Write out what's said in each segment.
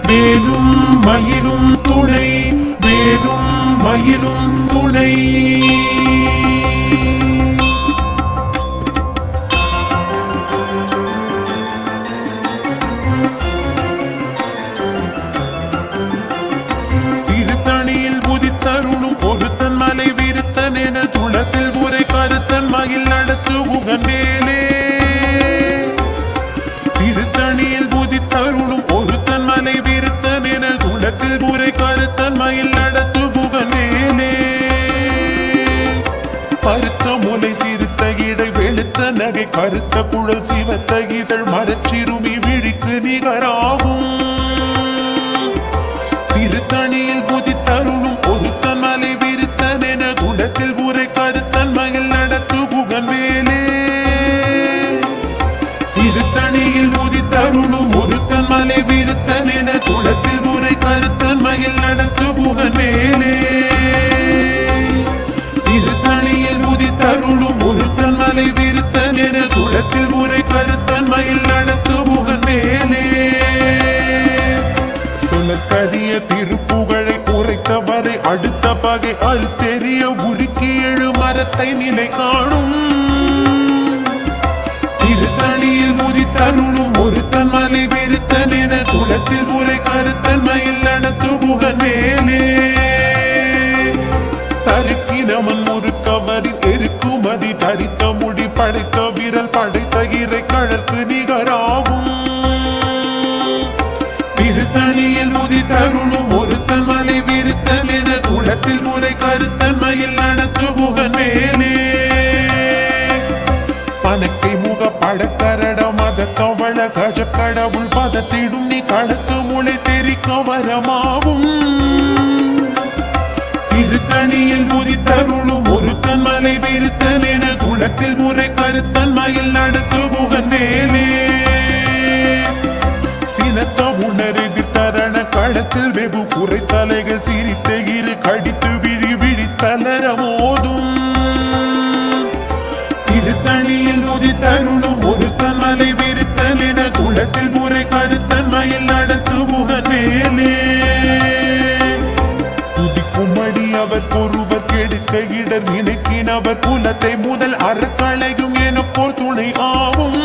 வேலும் மயிரும் துணை, வேலும் மயிரும் துணை. திருத்தணியில் உதித்தருளும் ஒருத்தன் மலை விருத்தன் என துளத்தில் உரை கருத்தன் மயில் நடத்து உகன் மேலே. திருத்தணியில் உதித்தருளும் ஒருத்தன் மலை விருத்தன் என துளத்தில் உரை கருத்தன் மயில் நடத்து உகன் மேலே. பருத்த முலை சிறுத்த இடை வெளுத்த நகை கருத்த குழல் சிவத்த இதழ் மரச்சிறுமி விழிக்கு நிகராகும். திருத்தணியில் புதித்தருளும் ஒருத்தன் மலை விருத்தன் என குடத்தில் உரை கருத்தன் மயில் நடத்து புகன் மேலே. திருத்தணியில் புதித்தருளும் ஒருத்தன் மலை விருத்தன் என குடத்தில் உரை கருத்தன் மயில் நடத்து புகன் மேலே. திருத்தணியில் புதித்தருளும் ஒருத்தன் மலை விருத்தன் என குடத்தில் உரை கருத்தன் மயில் நடத்து புகன் மேலே. சொல்லற்கரிய திருப்புகழை உரைத்தவரை அடுத்த பகை அறுத்தெறிய உருக்கி எழு மரத்தை நிலை காணும். திருத்தணியில் முதித்தருளும் ஒருத்தன் மலை விருத்தன் என குளத்தில் உரை கருத்தன் மயில் நடத்து புகன் மேலே. தருக்கினவன் முறுக்கவரின் எருக்குமதி தரித்த முடி படைத்த விரல் படைத்த இறை கழற்கு நிகராகும். திருத்தணியில் முதித்தருளும் ஒருத்தன் மலை விருத்தன் என குளத்தில் முறை கருத்தன் மயில் நடத்து புகன் மேலே. பனக்கை முக படக்கரட மத கவள கஜ கடவுள் பதத்திடும் நீ களத்து முளை தெரிக்க வரமாகும். திருத்தணியில் முதித்தருளும் ஒருத்தன் மலை விருத்தன் என குளத்தில் முறை கருத்தன் மயில் நடத்து புகன் மேலே. சினத்த உணரெதிர் தரண களத்தில் வெகு குறை தலைகள் சிரித்த இரு கடித்து விழி விழி தளர மோதும். திருத்தணியில் முதித்தருளும் ஒருத்தன் மலை விருத்தன் என குளத்தில் முறை கருத்தன் மயில் நடத்து புகன் மேலே. துதிக்கும்படி அவர் பொருவர் கெடுக்க இடர் நினைக்கினவர் குலத்தை முதல் அறக்களையும் என போர் துணை ஆகும்.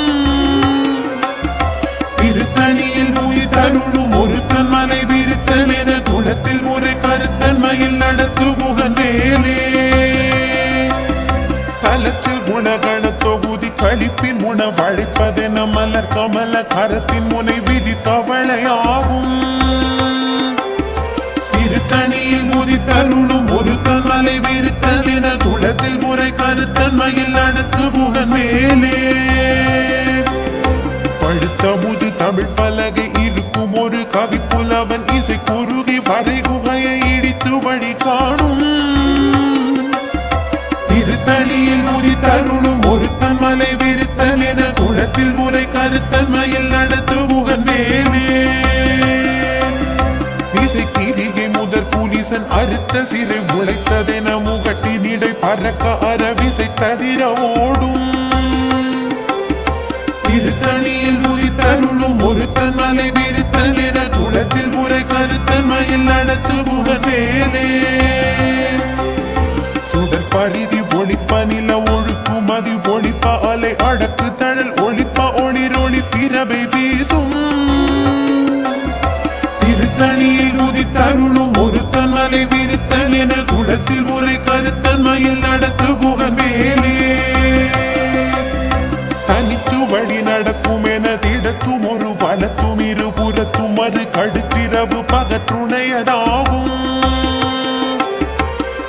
திருத்தணியில் முதித்தருளும் ஒருத்தன் மலை விருத்தன் என குளத்தில் முறை கருத்தன் மயில் நடத்து புகன் மேலே. தலத்தில் குணகண தொகுதி கழிப்பின் உணவழைப்பதென மலர் கமல கரத்தின் முனை விதி தவளையாகும். திருத்தணியில் முதித்தருளும் ஒருத்தன் மலை விருத்தன் என குளத்தில் முறை கருத்தன் மயில் நடத்து புகன் மேலே. படுத்த முது தமிழ் பலகை இருக்கும் ஒரு கவி புலவன் இசை குறுகி வரை குகையை இடித்து வழி காணும். திருத்தணியில் முதித்தருளும் ஒருத்தன் மலை விருத்தன் என குளத்தில் முறை கருத்தன் மயில் நடத்து புகன் மேலே. இசை கிரிகை முதற் புலிசன் அறுத்த சிறை முளைத்ததென முகட்டினிடை பறக்க அறவிசை தவிர ஓடும். திருத்தணியில் முதித்தருளும் ஒருத்தன் மலை விருத்தன் என குளத்தில் முறை கருத்தன் மயில் நடத்து புகன் மேலே. சுடர் பரிதி ஒளிப்ப நில ஒழுக்கும் மதி ஒளிப்ப அலை அடக்கு தழல் ஒளிப்ப ஒளிர் ஒளி பிறவை வீசும். திருத்தணியில் முதித்தருளும் ஒருத்தன் மலை விருத்தன் என குளத்தில் முறை கருத்தன் மயில் நடத்து புகன் மேலே. தனித்து வழி நடக்கும் என திடத்தும் ஒரு வலத்தும் இருபுறத்தும் மறு கடுத்திரவு பகற்றுணையதாகும்.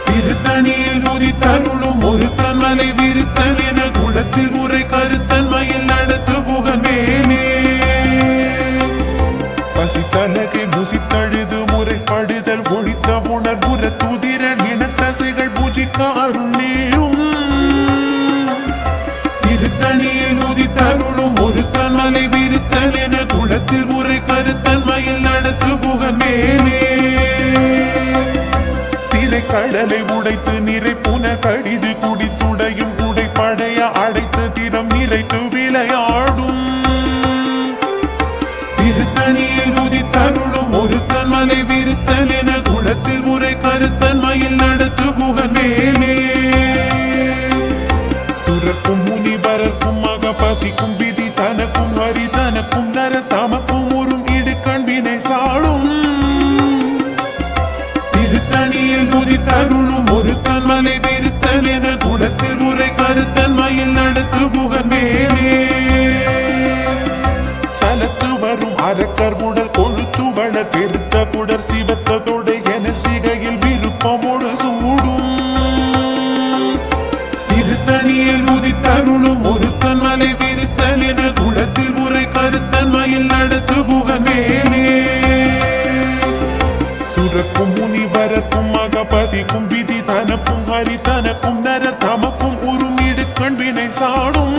திருத்தணியில் முதித்தருளும் ஒருத்தன் மலை விருத்தன் என குளத்தில் முறை கருத்தன் மயில் நடத்து புகன் மேலே. பசித்தலகை முசித்தழுது முறைப்படுதல் ஒழித்த உணர்வுற துதிரன் இனத்தசைகள் பூஜிக்க அருள் நேரும். திருத்தணியில் முதித்தருளும் ஒருத்தன் மலை விருத்தன் என குளத்தில் முறை கருத்தன் மயில் நடத்து புகன் மேலே. கடலை உடைத்து நிறை புனர் கடிது குடித்துடையும் உடைப்படைய அடைத்து திறம் நிறைத்து விளையாடும். திருத்தணியில் முதித்தருளும் ஒரு முனிவரர்க்கும் மகபதிக்கும் விதி தனக்கும் ஹரி தனக்கும் நர தமக்கும் உறும் இடு கண்வினை சாடும் திருத்தணியில் முதி தருணும் ஒரு தன்மலை விருத்தன் என குணத்தில் உரை கருத்தன்மையில் நடத்து புகன் மேலே சலத்து வரும் அரக்கர் உடல் கொழுத்து வள பெருத்த குடர் சிவத்ததோட என சிகையில் விருப்பமோடு சூடும் திருத்தணியில் முதி தருணும் ஒரு தன்மலை விருத்தன் என குணத்தில் உரை கருத்தன்மையில் நடத்து புகன் மேலே சுரக்கும் முனிவரக்கும் மகபதிக்கும் விதி தனக்கும் ஹரி தனக்கும் நர தமக்கும் உறும் இடு கண்வினை சாடும்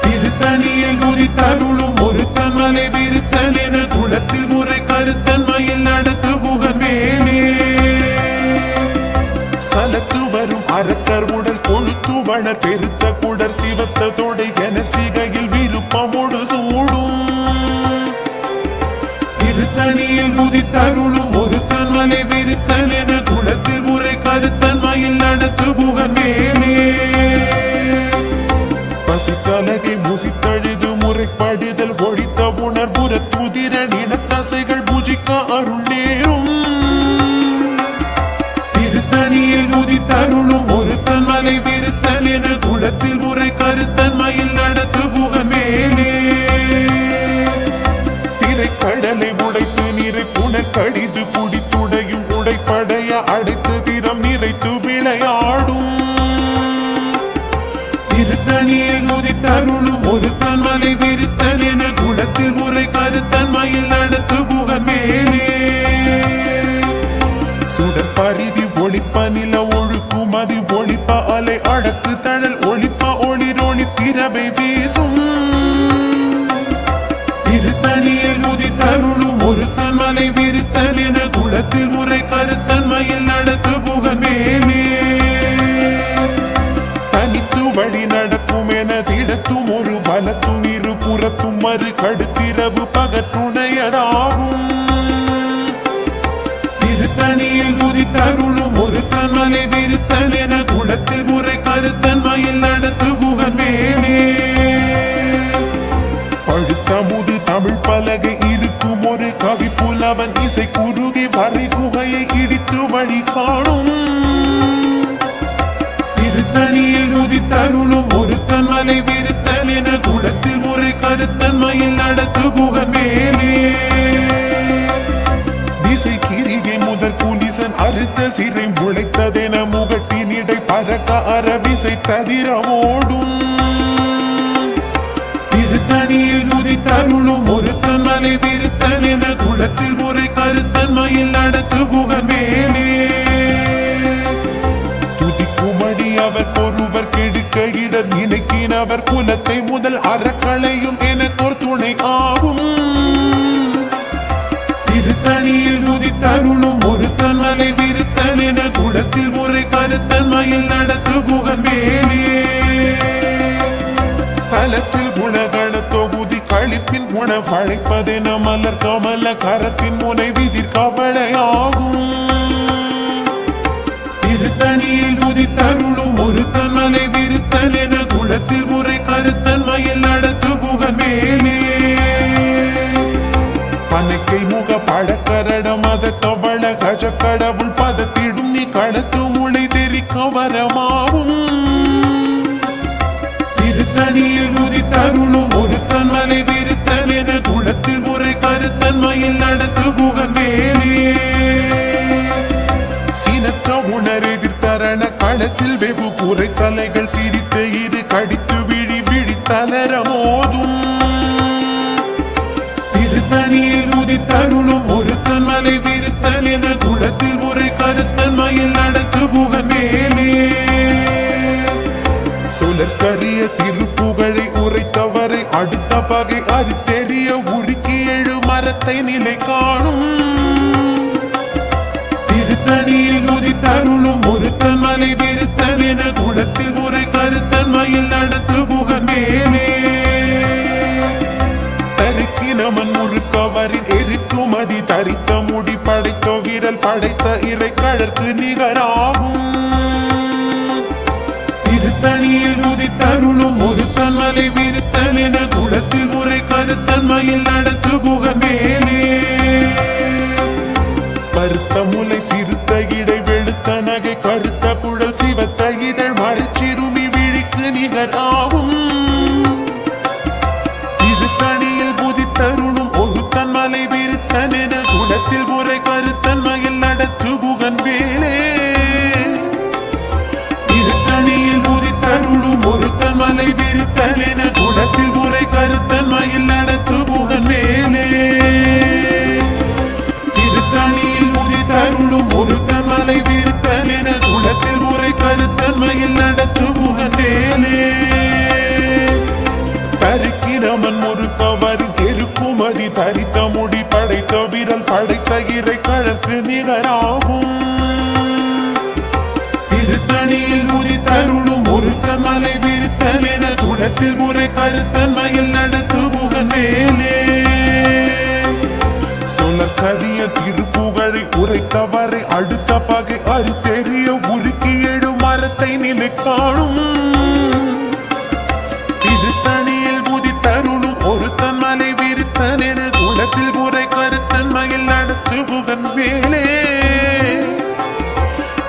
திருத்தணியில் முதி தருளும் ஒரு தன்மலை விருத்தன் என குணத்தில் முறை கருத்தன்மையில் நடத்து புகன் மேலே சலத்து வரும் அரக்கர் உடல் கொழுத்து வள பெருத்த குடர் சிவத்ததோட என சிகையில் விருப்பமோடு சூடும் திருத்தணியில் முதி தருளும் ஒரு தன்மலை விருத்தன் என குணத்தில் முறை கருத்தன்மையில் நடத்து புகன் மேலே பசித்தலகை முசித்தழுது முறைப்படுதல் ஒழித்த உணர்வுற துதிர நினத்தசைகள் புஜிக்க அருள் நேரும் திருத்தணியில் முதி தருளும் ஒரு தன்மலை விருத்தன் என குணத்தில் முறை கருத்தன்மையில் நடத்து புகன் மேலே கடலை உடைத்து நீரை புனர் கடிது குடித்துடையும் உடைப்படைய அடைத்து திறம் நிறைத்து விளையாடும் திருத்தணியில் முதி தருளும் ஒரு தன்மலை விருத்தன் என குணத்தில் முறை கருத்தன்மையில் நடத்து புகன் மேலே சுடர் பரிதி ஒளிப்ப நில ஒழுக்கும் அது ஒளிப்ப அலை அடக்கு தழல் ஒளிப்ப ஒளிரோணி திரவை வீசும் திருத்தணியில் முதி தருளும் ஒரு தன்மலை விருத்தன் என குணத்தில் முறை கருத்தன்மையில் நடத்து புகன் மேலே தனித்து வழி நடக்கும் என திடத்தும் ஒரு வலத்தும் இரு புறத்தும் மறு கடுத்திரவு பகற்றுணையதாகும் திருத்தணியில் முதி தருளும் ஒரு தன்மலை விருத்தன் என குணத்தில் முறை கருத்தன்மையில் நடத்து புகன் மேலே பழுத்தமுது தமிழ் பலகை இருக்கும் ஒரு கவி புலவன் இசை குறுகி வரை குகையை இடித்து வழி காணும் திருத்தணியில் முதி தருளும் ஒரு தன்மலை விருத்தன் என குணத்தில் முறை கருத்தன்மையில் நடத்து புகன் மேலே திசை கிரிகை முதற் குலிசன் அறுத்த சிறை முளைத்ததென முகட்டினிடை பறக்க அரவிசை ததிரமோடும் திருத்தணியில் முதி தருளும் ஒரு தன்மலை விருத்தன் என குணத்தில் முறை கருத்தன்மையில் நடத்து புகன் மேலே துதிக்குமடி அவர் ஒருவர் கெடுக்க இடர் நினைக்கினவர் குலத்தை முதல் அறக்களையும் எனக்கோர் துணை ஆகும் திருத்தணியில் முதி தருளும் ஒரு தன்மலை விருத்தன் என குணத்தில் முறை கருத்தன்மையில் நடத்து புகன் மேலே தலத்தில் குணகண தொகுதி கழிப்பின் உணவழைப்பதென மலர் கமல கரத்தின் முனை விதிர் கவலையாகும் திருத்தணியில் முதி தருளும் ஒரு தன்மலை விருத்தன் என குணத்தில் முறை கருத்தன்மையில் நடத்து புகன் மேலே பனைக்கை முக பழக்கரடம் அதட்டவள கஜ கடவுள் பதத்திடும் நீ கடத்து முளை தெரிக்க வரமாகும் திருத்தணியில் முதி தருளும் ஒரு தன்மலை விருத்தன் என குணத்தில் முறை கருத்தன்மையில் நடத்து புகன் மேலே சீனற்ற உணர் எதிர்த்தரண களத்தில் வெகு குறை தலைகள் சிரித்த இரு கடித்து விழி விழி தளர மோதும் திருத்தணியில் முதி தருளும் ஒரு தன்மலை விருத்தன் என குணத்தில் முறை கருத்தன்மையில் நடத்து புகன் மேலே சுழற்கரிய திருப்புகழை உரைத்தவரை அடுத்த பகை அது தெரிய உருக்கி எழு மரத்தை நிலை காணும் திருத்தணியில் முதி தருளும் ஒரு தன்மலை விருத்தன் என குணத்தில் முறை கருத்தன்மையில் நடத்து புகன் மேலே தருக்கினமன் முறுக்கவரின் எரிக்குமதி தரித்த முடி படைத்த வீரல் படைத்த இறை கழற்கு நிகராகும் திருத்தணியில் விரித்தல் என குளத்தில் உரை கருத்தன்மையில் நடத்து குகன் வேலே கருத்த முலை சிறுத்த இடை வெளுத்த நகை கருத்த குழல் சிவத்த இதழ் மறைச்சிறுமி விழிக்கு நிகராகும் திருத்தணியில் புதித்தருளும் ஒரு தன்மலை விரித்தன் என குளத்தில் உரை கருத்தன்மையில் நடத்து குகன் வேலே திருத்தணியில் புதித்தருளும் ஒரு தன்மலை விரித்தன் என குளத்தில் உரை கருத்தன்மையில் நடத்து குகன் வேலே திருத்தணியில் உதித்தருளும் ஒரு தன்மலை விரித்தல் என குளத்தில் உரை கருத்தன்மையில் நடத்து குகன் வேலே தரிக்கிறமன் ஒரு கவரி தெருக்குமதி தரித்த முடி படைத்த விரல் படைத்த இறை கழற்கு நிகராகும் திருத்தணியில் உதித்தருளும் ஒரு தன்மலை விரித்தல் என குளத்தில் உரை கருத்தன்மையில் நடத்து குகன் வேலே சொலக்கரிய திருப்புகழை உரைத்தவரை அடுத்த பகை அறுத்தெறிய உருக்கி எழு மரத்தை நிலை காணும் திருத்தணியில் புதித்தருளும் ஒரு தன்மலை விரித்தன் என குளத்தில் உரை கருத்தன்மையில் நடத்து குகன் வேலே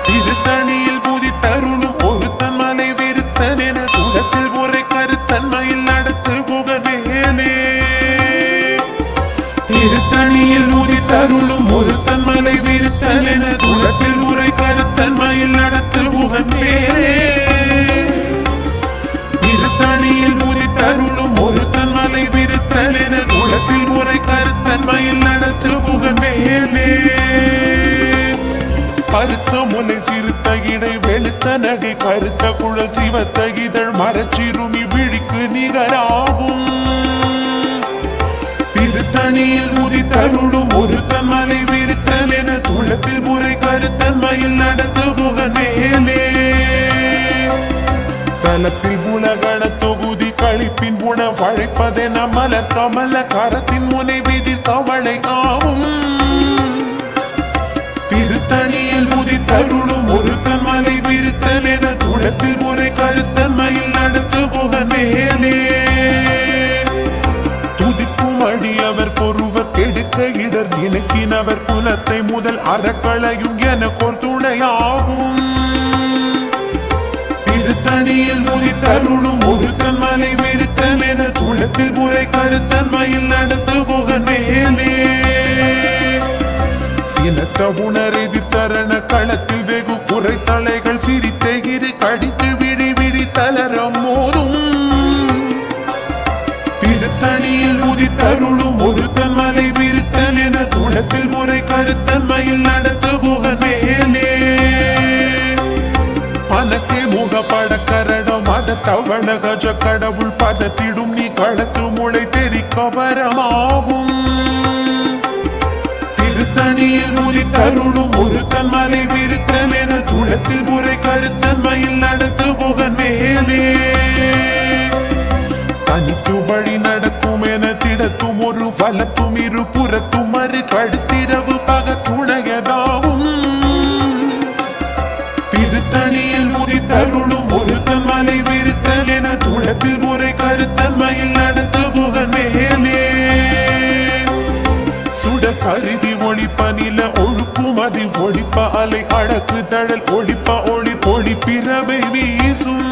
திருத்தணியில் புதித்தருளும் ஒரு தன்மலை விரித்தன் என குளத்தில் உரை கருத்தன்மையில் நடத்து குகன் வேலே திருத்தணியில் உதித்தருளும் ஒரு தன்மலை விரித்தல் என குளத்தில் உரை கருத்தன்மையில் நடத்து குகன் வேலே திருத்தணியில் உதித்தருளும் ஒரு தன்மலை விரித்தல் என குளத்தில் உரை கருத்தன்மையில் நடத்து குகன் வேலே கருத்த முலை சிறுத்த இடை வெளுத்த நகை கருத்த குழல் சிவத்த இதழ் மரச்சிறுமி விழிக்கு நிகராகும் திருத்தணியில் உதித்தருளும் ஒரு தன்மலை விரித்தல் என குளத்தில் உரை கருத்தன்மையில் நடத்து குகன் வேலே தலத்தில் உலகண தொகுதி கழிப்பின் உணவழைப்பதென மலர் கமல கரத்தின் முனை விதிர் கவளை ஆகும் திருத்தணியில் உதித்தருளும் ஒரு தன்மலை விரித்தல் என குளத்தில் உரை கருத்தன்மையில் நடத்து குகன் வேலே துதிக்கும் அடியவர் பொருவர் கெடுக்க இடர் இணக்கினவர் குலத்தை முதல் அறக்களையும் எனக்கோர் துணையாகும் திருத்தணியில் உதித்தருளும் ஒரு தன்மலை விரித்தல் என குளத்தில் உரை கருத்தன்மையில் நடத்து குகன் வேலே சினத்த உணரெதிர்த்தரண களத்தில் வெகு குறைத்தலைகள் சிரித்தெகிரி கடித்து விடி விடி தளரம் மோதும் திருத்தணியில் உதித்தருளும் ஒரு தன்மலை விரித்தல் என குளத்தில் உரை கருத்தன்மையில் நடத்து குகன் வேலே பனக்கே முகப்பட கரடம் மத தவண கஜ கடவுள் பதத்திடும் நீ களத்து முளை தெரிக்க வரமாகும் திருத்தணியில் உதித்தருளும் ஒரு தன்மலை விரித்தல் என குளத்தில் உரை கருத்தன்மையில் நடத்து குகன் வேலே தனித்து வழி நடக்கும் என திடத்தும் ஒரு வலத்தும் இரு புறத்தும் மறு கடுத்திரவு பகத்துணையதாகும் திருத்தணியில் உதித்தருளும் ஒரு தன்மலை விரித்தல் என குளத்தில் உரை கருத்தன்மையில் நடத்து குகன் வேலே சுட கருதி ஒளிப்ப நில ஒழுக்கும் அதி ஒளிப்ப அலை அழகு தழல் ஒளிப்ப ஒளி ஒளிப்பிறவை வீசும்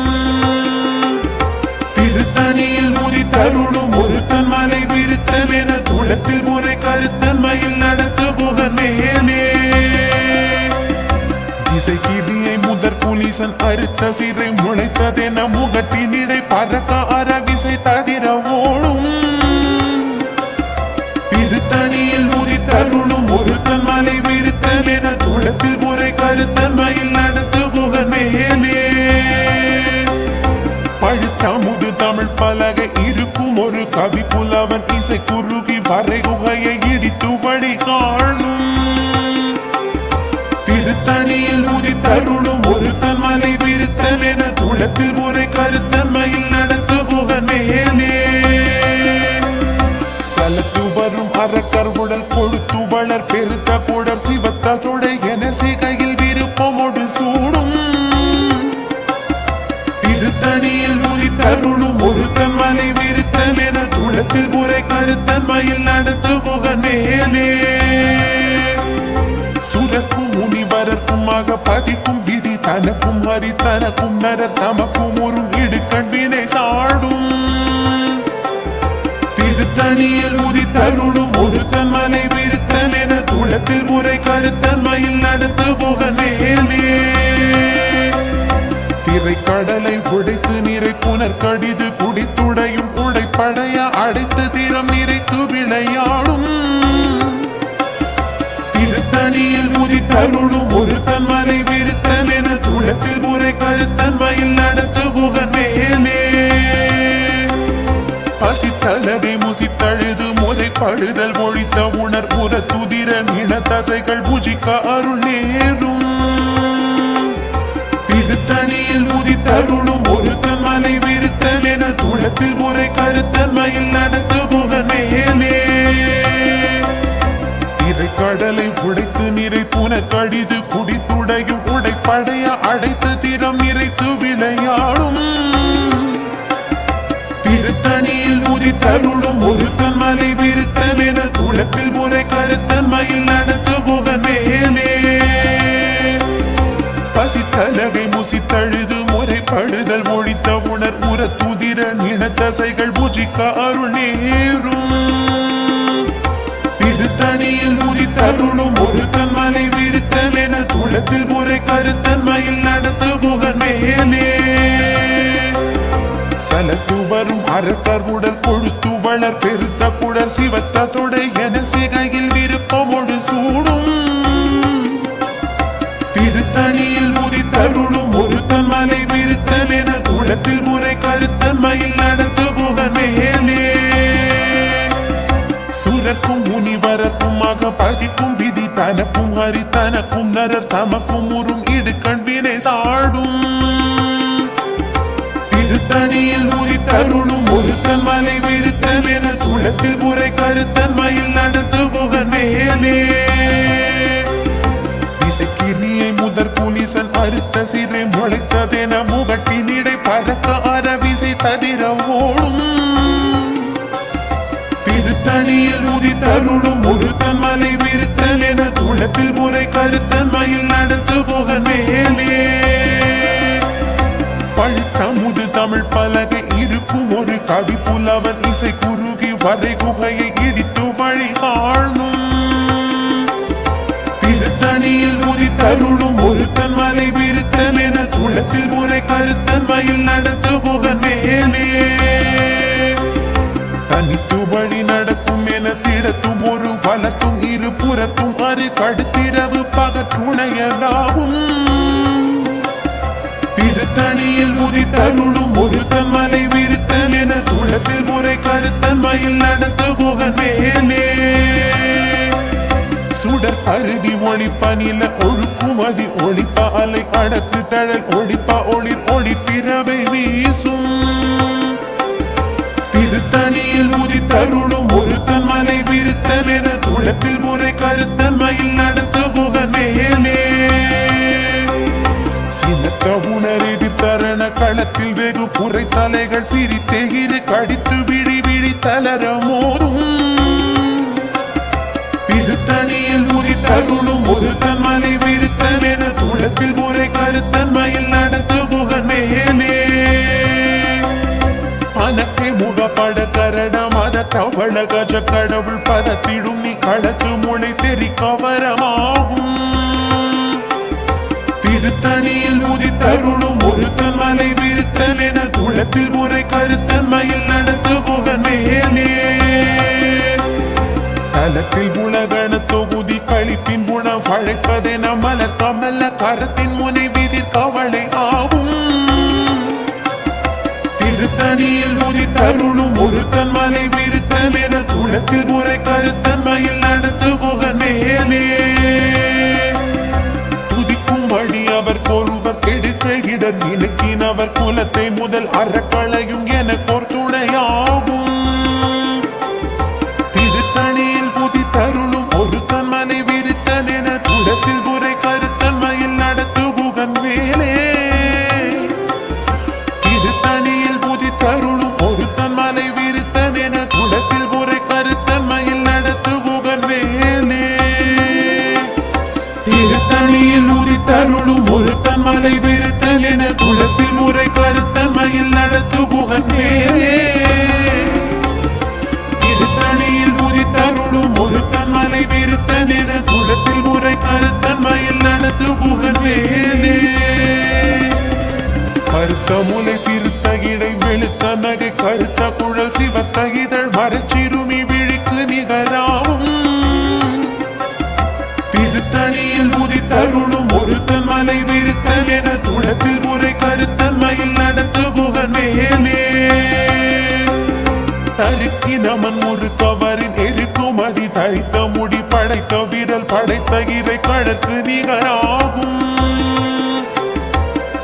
திருத்தணியில் உதித்தருளும் ஒரு தன்மலை விரித்தல் என குளத்தில் உரை கருத்தன்மையில் நடத்து குகன் வேலே இசை கிரியை முதற் புலிசன் அறுத்த சிறை முளைத்ததென முகட்டினிடை பறக்க அறவிசை தவிர ஓடும் திருத்தணியில் உதித்தருளும் ஒரு தன்மலை விரித்தல் என குளத்தில் உரை கருத்தன்மையில் நடத்து குகன் வேலே பழுத்த முது தமிழ் பலகை இருக்கும் ஒரு கவி புலவன் இசை குறுகி வரை குகையை இடித்து வழி காணும் திருத்தணியில் உதித்தருளும் ஒரு தன்மலை விரித்தல் என குளத்தில் உரை கருத்தன்மையில் நடத்து குகன் வேலே சலத்து வரும் அறக்கர் உடல் கொடுத்து வளர் பெருத்த குடர் சிவத்த தொடை என சிகையில் விருப்பமோடு சூடும் திருத்தணியில் உதித்தருளும் ஒரு தன்மலை விரித்தல் கருத்தன்மையில் நடத்து புகன் மேலே சுரக்கும் முனிவரற்குமாக பதிக்கும் விதி தனக்கும் ஹரி தனக்கும் நரர் தமக்கும் ஒரு இடுக்கண்பினை சாடும் திருத்தணியில் உதித்தருளும் ஒரு தன்மலை விருத்தல் என துளத்தில் முறை கருத்தன்மையில் நடத்து புகன் மேலே திரைக்கடலை உடைத்து நிறை புனர் கடிது குடித்துடையும் உடைப்படைய அடைத்து திறம் நிறைத்து விளையாடும் திருத்தணியில் உதித்தருளும் ஒரு தன்மலை விருத்தல் என துளத்தில் முறை கருத்தன்மையில் நடத்து புகன் மேலே பசித்தலகை முசித்தழுது முறைப்படுதல் ஒழித்த உணர்புற துதிர நில தசைகள் புஜிக்க அருள் நேரும் திருத்தணியில் உதித்தருளும் ஒரு தன்மலை விருத்தல் என துளத்தில் முறை கருத்தன்மையில் நடத்து புகன் மேலே திரைக்கடலை உடைத்து நிறை புன கடிது குடித்துடையும் உடைப்படைய அடைத்து திறம் நிறைத்து விளையாடும் திருத்தணியில் உதித்தருளும் ஒரு தன்மலை விருத்தல் என துளத்தில் முறை கருத்தன்மையில் நடத்து புகன் மேலே பசித்தலகை முசித்தழுது முறைப்படுதல் ஒழித்த உணர் உற துதிர நிலத்தசைகள் புஜிக்க அருள் நேரும் திருத்தணியில் உதித்தருளும் ஒரு தன்மலை விருத்தல் என துளத்தில் முறை கருத்தன்மையில் நடத்து புகன் மேலே சலத்து வரும் அரக்கர் உடல் கொழுத்து வளர் பெருத்த குடல் சிவத்த தொடை என சிகையில் விருப்பமொடு சூடும் திருத்தணியில் உதித்தருளும் ஒரு தன்மலை விருத்தல் என துளத்தில் முறை கருத்தன்மையில் நடத்து புகன் மேலே சுரக்கும் முனிவரக்குமாக பதிக்கும் விதி தனக்கும் ஹரி தனக்கும் நரர் தமக்கும் உறும் இடுக்கண்பினை சாடும் திருத்தணியில் உதித்தருளும் ஒரு தன்மலை விருத்தல் என துளத்தில் முறை கருத்தன்மையில் நடத்து புகன் மேலே இசைக்கிரியை முதற் புலிசன் அறுத்த சிறை முளைத்ததென முகட்டினிடை பறக்க அரவிசை தவிர ஓடும் திருத்தணியில் உதித்தருளும் ஒரு தன்மலை விருத்தல் என துளத்தில் முறை கருத்தன்மையில் நடத்து புகன் மேலே பழுத்தமுது தமிழ் பலகை இருக்கும் ஒரு கவி புலவன் இசை குறுகி வரை குகையை இடித்து வழி காணும் திருத்தணியில் உதித்தருளும் ஒரு தன்மலை விருத்தல் என துளத்தில் முறை கருத்தன்மையில் நடத்து புகன் மேலே தனித்து வழி நடக்கும் என திடத்தும் ஒரு வலத்தும் இரு புறத்தும் அரு கடுத்திரவு பகற்றுணையலாகும் திருத்தணியில் உதித்தருளும் ஒரு தன்மலை விருத்தல் என துளத்தில் முறை கருத்தன்மையில் நடத்து புகன் மேலே சுடர் அருதி ஒளிப்ப நில ஒழுக்குமதி ஒளிப்ப அலை அடக்கு தழல் ஒளிப்ப ஒளிர் ஒளிப்பிறவை வீசும் திருத்தணியில் உதித்தருளும் ஒரு தன்மலை விருத்தல் என துளத்தில் முறை கருத்தன்மையில் நடத்து புகன் மேலே சினத்த உணர் எதிர்த்தரண களத்தில் வெகு குறை தலைகள் சிரித்தெகிரி கடித்து விழி விழி தளர மோதும் திருத்தணியில் உதித்தருளும் ஒரு தன்மலை விருத்தல் என துளத்தில் முறை கருத்தன்மையில் நடத்து புகன் மேலே பனக்கை முகப்பட கரட மத தவள கஜ கடவுள் பதத்திடும் நீ களத்து முளை தெரி கவரமாகும் திருத்தணியில் உதித்தருளும் ஒரு தன்மலை விருத்தல் என துளத்தில் முறை கருத்தன்மையில் நடத்து புகன் மேலே தலத்தில் உலகன தொகுதி கழிப்பின் குணம் வழைப்பதென மலர் கமல கரத்தின் முனை விதிர் கவலை ஆகும் திருத்தணியில் உதித்தருளும் ஒரு தன்மலை விருத்தல் என துளத்தில் முறை கருத்தன்மையில் நடத்து புகன் மேலே துதிக்கும் வழி அவர் கொருவர் கெடுக்க இடர் நினைக்கினவர் குலத்தை முதல் அறக்களையும் என துணையாகும் திருத்தணியில் உதித்தருளும் ஒரு தன்மலை விருத்தல் என துளத்தில் முறை கருத்தன்மையில் நடத்து புகன் மேலே திருத்தணியில் உதித்தருளும் ஒரு தன்மலை விருத்தல் என துளத்தில் முறை ஒருத்தன் மலை விருத்தன் என குளத்தில் முறை கருத்தன்மையில் நடத்துபுகன் மேலே தருக்கி நமன் ஒரு கவரில் எருக்குமதி தரித்த முடி படைத்த விரல் படைத்த இறை கடற்கு நிகராகும்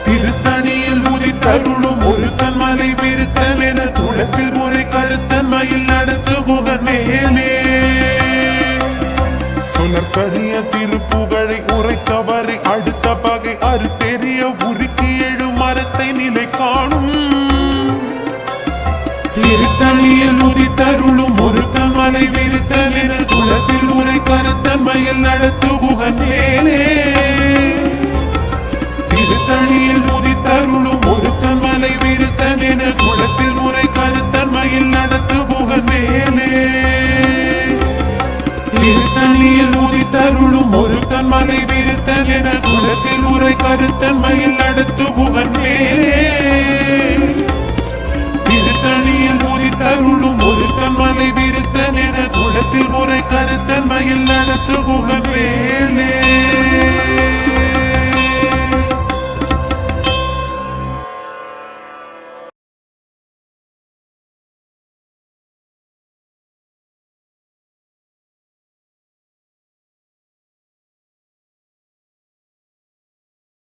திருத்தணியில் உதித்தருளும் ஒருத்தன் மலை விருத்தன் என குளத்தில் முறை கருத்தன்மையில் நடத்துபுகன் மேலே சொலற்கரிய திருப்புகழை உரைத்தவரை அடுத்த பகை அறுத்தெறிய உருக்கி எழு மரத்தை நிலை காணும் திருத்தணியில் உதித்தருளும் ஒருத்தன் மலை விருத்தன் என குளத்தில் முறை கருத்தன்மையில் நடத்துபுகன் மேலே திருத்தணியில் உதித்தருளும் ஒருத்தன் மலை விருத்தன் என குளத்தில் முறை கருத்தன்மையில் நடத்துபுகன் மேலே திருத்தணியில் உதித்தருளும் ஒருத்தன் மலை விருத்தன் என குளத்தில் முறை கருத்தன்மையில் நடத்துபுகன் மேலே திருத்தணியில் உதித்தருளும் ஒருத்தன் மலை விருத்தன் என குளத்தில் முறை கருத்தன்மையில் நடத்துபுகன்